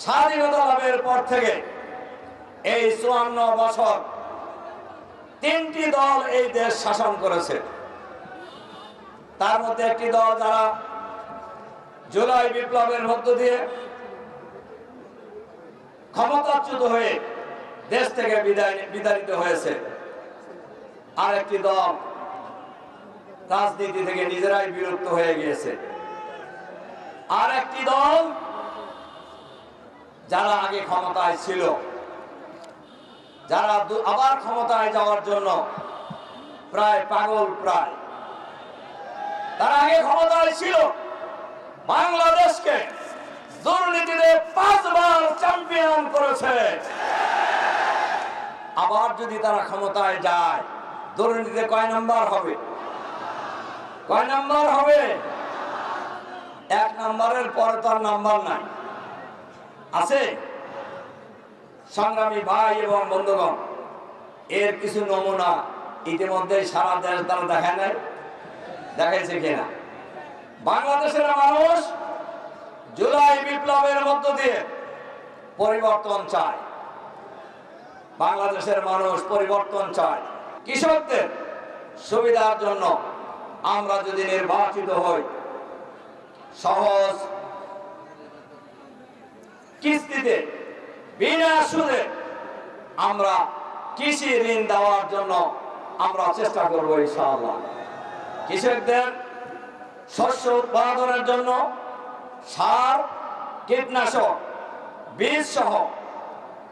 স্বাধীনতা লাভের পর থেকে এই ৫৪ বছর ৩টি দল এই দেশ শাসন করেছে। তার মধ্যে একটি দল যারা জুলাই বিপ্লবের মধ্য দিয়ে ক্ষমতাচ্যুত হয়ে দেশ থেকে বিতাড়িত হয়েছে, আর একটি দল রাজনীতি থেকে নিজেরাই বিলুপ্ত হয়ে গিয়েছে, আর একটি দল যারা আগে ক্ষমতায় ছিল, যারা আবার ক্ষমতায় যাওয়ার জন্য প্রায় পাগল, তারা আগে ক্ষমতায় ছিল, বাংলাদেশকে দুর্নীতিতে 5 বার চ্যাম্পিয়ন করেছে। আবার যদি তারা ক্ষমতায় যায়, দুর্নীতিতে কয় নাম্বার হবে? 1 নাম্বারের পরে তার নাম্বার নাই, আছে? সংগ্রামী ভাই এবং বন্ধুগণ, এর কিছু নমুনা ইতিমধ্যে সারা দেশ তারা দেখায় নাই, দেখাইছে কিনা? বাংলাদেশের মানুষ জুলাই বিপ্লবের মধ্য দিয়ে পরিবর্তন চায়, বাংলাদেশের মানুষ পরিবর্তন চায়। কৃষকদের সুবিধার জন্য আমরা যদি নির্বাচিত হই, সহজ কিস্তিতে বিনা সুদে আমরা কৃষি ঋণ দেওয়ার জন্য আমরা চেষ্টা করব ইনশাআল্লাহ। কৃষকদের শস্য উৎপাদনের জন্য সার, কীটনাশক, বীজ সহ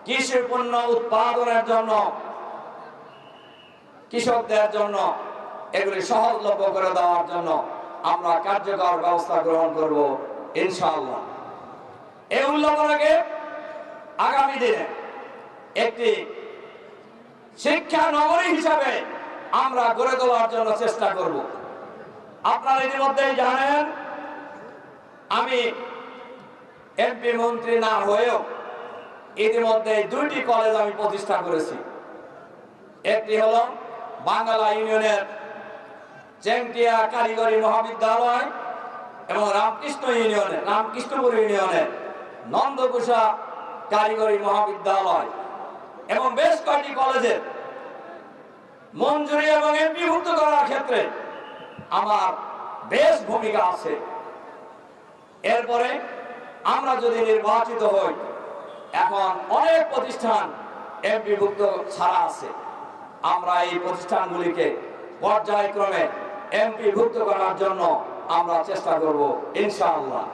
কৃষি পণ্য উৎপাদনের জন্য কৃষকদের জন্য এগুলি সহজলভ্য করে দেওয়ার জন্য আমরা কার্যকর ব্যবস্থা গ্রহণ করব ইনশাআল্লাহ। এই উল্লেখকে আগামী দিনে একটি শিক্ষা নগরী হিসাবে আমরা গড়ে তোলার জন্য চেষ্টা করব। আপনারা ইতিমধ্যেই জানেন, আমি এমপি মন্ত্রী না হয়েও ইতিমধ্যে 2টি কলেজ আমি প্রতিষ্ঠা করেছি। একটি হলো বাংলা ইউনিয়নের চেংটিয়া কারিগরি মহাবিদ্যালয় এবং রামকৃষ্ণপুর ইউনিয়নের নন্দকুশা কারিগরি মহাবিদ্যালয়, এবং বেশ কয়েকটি কলেজের মঞ্জুরি এবং এমপিভুক্ত করার ক্ষেত্রে আমার বেশ ভূমিকা আছে। এরপরে আমরা যদি নির্বাচিত হই, এখন অনেক প্রতিষ্ঠান এমপিভুক্ত ছাড়া আছে, আমরা এই প্রতিষ্ঠানগুলিকে পর্যায়ক্রমে এমপিভুক্ত করার জন্য আমরা চেষ্টা করব ইনশাআল্লাহ।